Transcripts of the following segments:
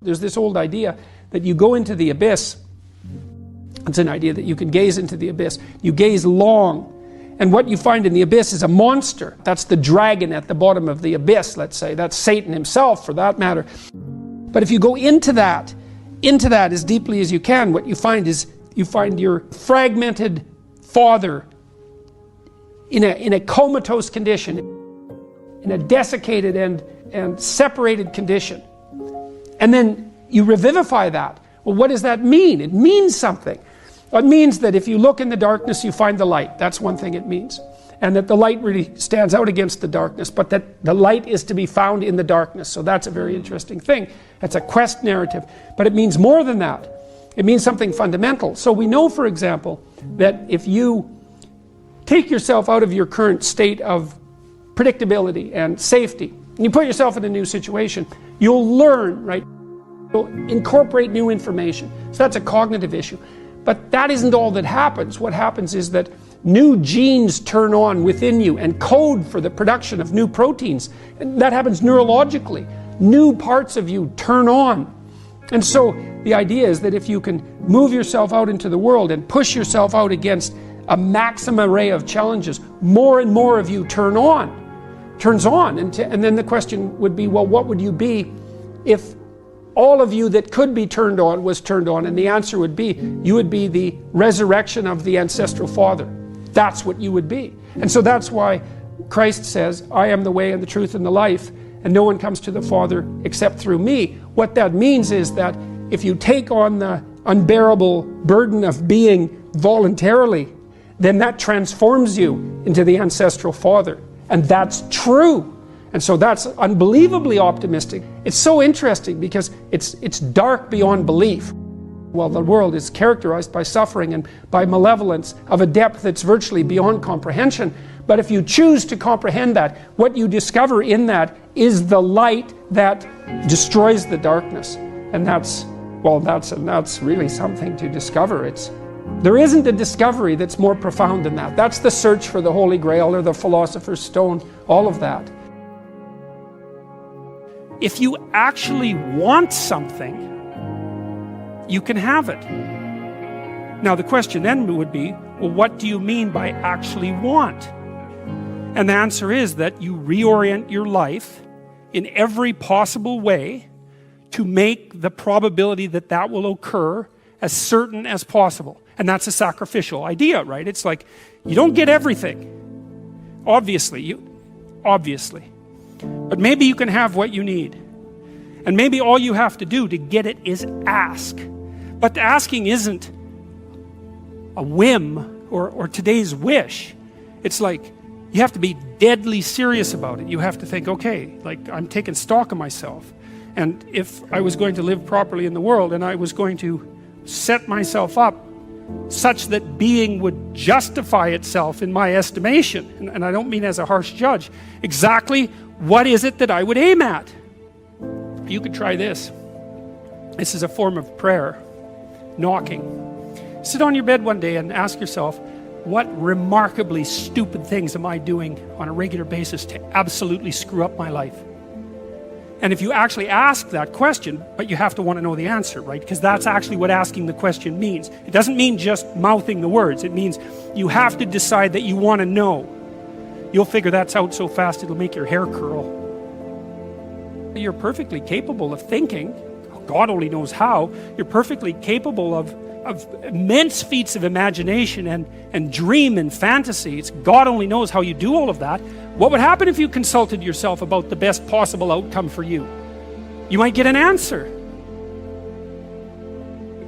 There's this old idea that you go into the abyss. It's an idea that you can gaze into the abyss. You gaze long, and what you find in the abyss is a monster. That's the dragon at the bottom of the abyss, let's say. That's Satan himself, for that matter. But if you go into that as deeply as you can, what you find is you find your fragmented father in a comatose condition, in a desiccated and separated condition. And then you revivify that. Well, what does that mean? It means something. It means that if you look in the darkness, you find the light. That's one thing it means. And that the light really stands out against the darkness, but that the light is to be found in the darkness. So that's a very interesting thing. It's a quest narrative. But it means more than that. It means something fundamental. So we know, for example, that if you take yourself out of your current state of predictability and safety, and you put yourself in a new situation, you'll learn, right? You'll incorporate new information. So that's a cognitive issue. But that isn't all that happens. What happens is that new genes turn on within you and code for the production of new proteins. And that happens neurologically. New parts of you turn on. And so the idea is that if you can move yourself out into the world and push yourself out against a maximum array of challenges, more and more of you turns on. And then the question would be, well, what would you be if all of you that could be turned on was turned on? And the answer would be, you would be the resurrection of the ancestral father. That's what you would be. And so that's why Christ says, I am the way and the truth and the life, and no one comes to the Father except through me. What that means is that if you take on the unbearable burden of being voluntarily, then that transforms you into the ancestral father. And that's true. And so that's unbelievably optimistic. It's so interesting because it's dark beyond belief. Well, the world is characterized by suffering and by malevolence of a depth that's virtually beyond comprehension. But if you choose to comprehend that, what you discover in that is the light that destroys the darkness. And that's really something to discover. There isn't a discovery that's more profound than that. That's the search for the Holy Grail or the Philosopher's Stone, all of that. If you actually want something, you can have it. Now the question then would be, well, what do you mean by actually want? And the answer is that you reorient your life in every possible way to make the probability that that will occur as certain as possible. And that's a sacrificial idea, right? It's like, you don't get everything. Obviously. But maybe you can have what you need. And maybe all you have to do to get it is ask. But the asking isn't a whim or today's wish. It's like, you have to be deadly serious about it. You have to think, okay, like I'm taking stock of myself. And if I was going to live properly in the world and I was going to set myself up such that being would justify itself in my estimation, and I don't mean as a harsh judge, exactly what is it that I would aim at? You could try this. This is a form of prayer, knocking. Sit on your bed one day and ask yourself, what remarkably stupid things am I doing on a regular basis to absolutely screw up my life? And if you actually ask that question, but you have to want to know the answer, right? Because that's actually what asking the question means. It doesn't mean just mouthing the words. It means you have to decide that you want to know. You'll figure that's out so fast it'll make your hair curl. You're perfectly capable of thinking. God only knows how. You're perfectly capable of immense feats of imagination and dream and fantasy. God only knows how you do all of that. What would happen if you consulted yourself about the best possible outcome for you? You might get an answer.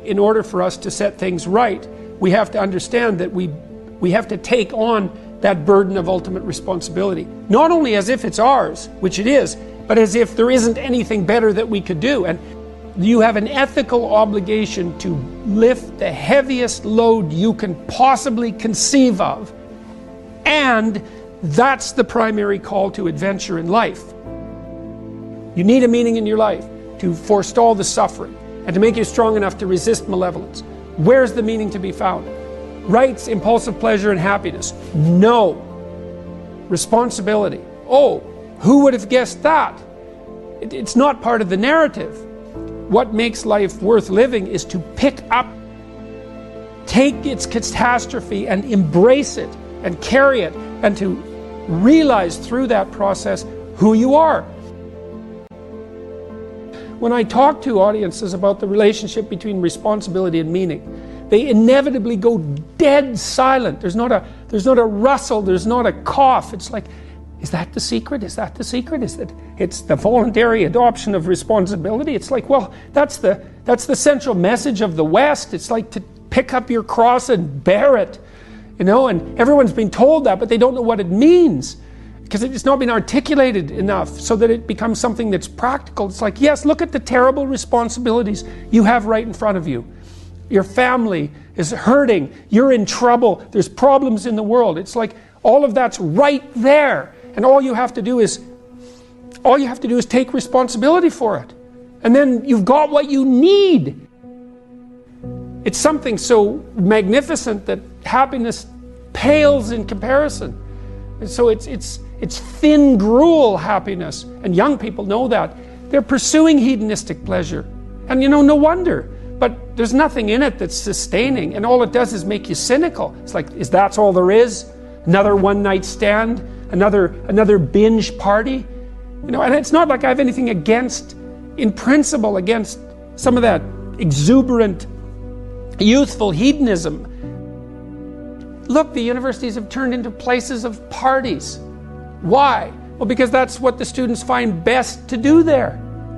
In order for us to set things right, we have to understand that we have to take on that burden of ultimate responsibility. Not only as if it's ours, which it is, but as if there isn't anything better that we could do. And you have an ethical obligation to lift the heaviest load you can possibly conceive of. And that's the primary call to adventure in life. You need a meaning in your life to forestall the suffering and to make you strong enough to resist malevolence. Where's the meaning to be found? Rights, impulsive pleasure, and happiness? No. Responsibility? Oh, who would have guessed that? It's not part of the narrative. what makes life worth living is to pick up, take its catastrophe and embrace it and carry it, and to realize through that process who you are. When I talk to audiences about the relationship between responsibility and meaning, they inevitably go dead silent. There's not a rustle, there's not a cough. It's like, is that the secret? Is that the secret? Is that it's the voluntary adoption of responsibility? It's like, well, that's the central message of the West. It's like to pick up your cross and bear it, you know, and everyone's been told that, but they don't know what it means because it's not been articulated enough so that it becomes something that's practical. It's like, yes, look at the terrible responsibilities you have right in front of you. Your family is hurting, you're in trouble, there's problems in the world. It's like all of that's right there, and all you have to do is take responsibility for it, and then you've got what you need. It's something so magnificent that happiness pales in comparison. And so it's thin gruel happiness, and young people know that. They're pursuing hedonistic pleasure, and you know, no wonder. But there's nothing in it that's sustaining, and all it does is make you cynical. It's like, is that all there is? Another one-night stand? Another binge party? You know, and it's not like I have anything against, in principle, against some of that exuberant, youthful hedonism. Look, the universities have turned into places of parties. Why? Well, because that's what the students find best to do there.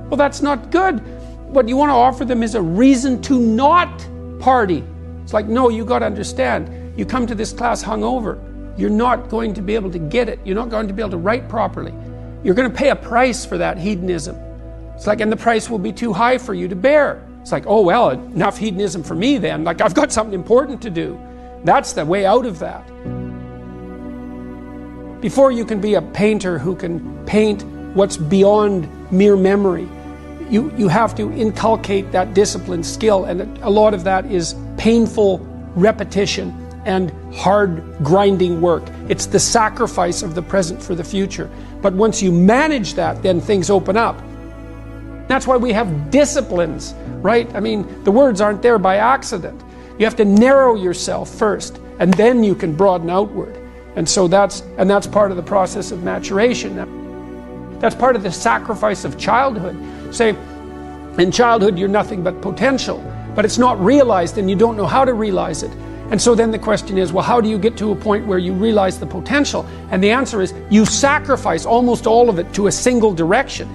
Well, that's not good. What you want to offer them is a reason to not party. It's like, no, you got to understand, you come to this class hungover, you're not going to be able to get it. You're not going to be able to write properly. You're going to pay a price for that hedonism. It's like, and the price will be too high for you to bear. It's like, oh, well, enough hedonism for me then. Like, I've got something important to do. That's the way out of that. Before you can be a painter who can paint what's beyond mere memory, you have to inculcate that discipline, skill, and a lot of that is painful repetition and hard grinding work. It's the sacrifice of the present for the future. But once you manage that, then things open up. That's why we have disciplines, right? I mean, the words aren't there by accident. You have to narrow yourself first, and then you can broaden outward. And so that's part of the process of maturation. That's part of the sacrifice of childhood. Say, in childhood you're nothing but potential, but it's not realized and you don't know how to realize it. And so then the question is, well, how do you get to a point where you realize the potential? And the answer is, you sacrifice almost all of it to a single direction.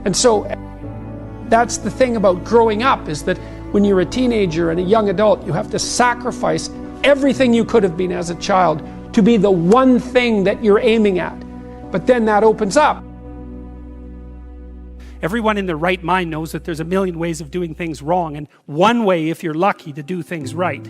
And so that's the thing about growing up, is that when you're a teenager and a young adult, you have to sacrifice everything you could have been as a child to be the one thing that you're aiming at. But then that opens up. Everyone in their right mind knows that there's a million ways of doing things wrong, and one way, if you're lucky, to do things right.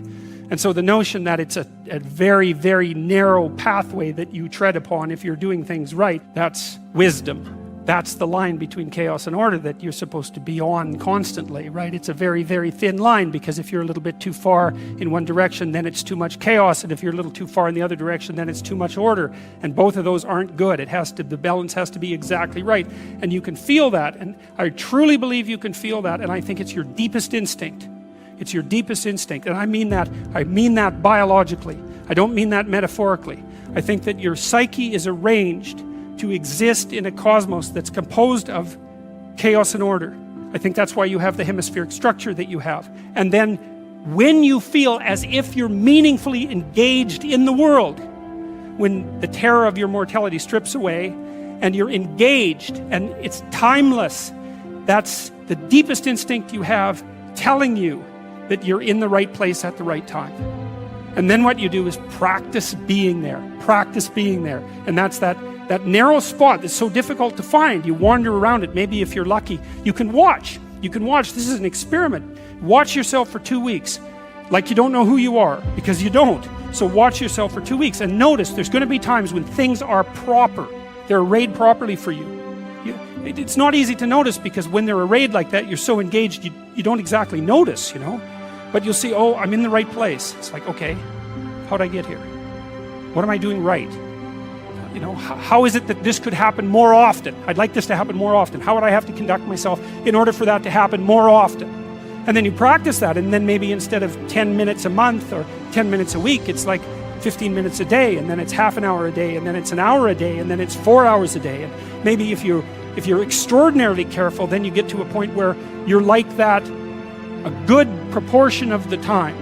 And so the notion that it's a very, very narrow pathway that you tread upon if you're doing things right, that's wisdom. That's the line between chaos and order that you're supposed to be on constantly, right? It's a very, very thin line, because if you're a little bit too far in one direction, then it's too much chaos, and if you're a little too far in the other direction, then it's too much order. And both of those aren't good. The balance has to be exactly right. And you can feel that, and I truly believe you can feel that, and I think it's your deepest instinct. It's your deepest instinct, and I mean that biologically. I don't mean that metaphorically. I think that your psyche is arranged to exist in a cosmos that's composed of chaos and order. I think that's why you have the hemispheric structure that you have. And then when you feel as if you're meaningfully engaged in the world, when the terror of your mortality strips away and you're engaged and it's timeless, that's the deepest instinct you have telling you that you're in the right place at the right time. And then what you do is practice being there. Practice being there. And that's that narrow spot that's so difficult to find. You wander around it. Maybe if you're lucky, you can watch. This is an experiment. Watch yourself for 2 weeks. Like you don't know who you are, because you don't. So watch yourself for 2 weeks and notice there's going to be times when things are proper. They're arrayed properly for you. It's not easy to notice, because when they're arrayed like that, you're so engaged, you don't exactly notice, you know. But you'll see, oh, I'm in the right place. It's like, okay, how'd I get here? What am I doing right? you know, how is it that this could happen more often? I'd like this to happen more often. How would I have to conduct myself in order for that to happen more often? And then you practice that, and then maybe instead of 10 minutes a month or 10 minutes a week, it's like 15 minutes a day, and then it's half an hour a day, and then it's an hour a day, and then it's 4 hours a day. And maybe if you're extraordinarily careful, then you get to a point where you're like that a good proportion of the time.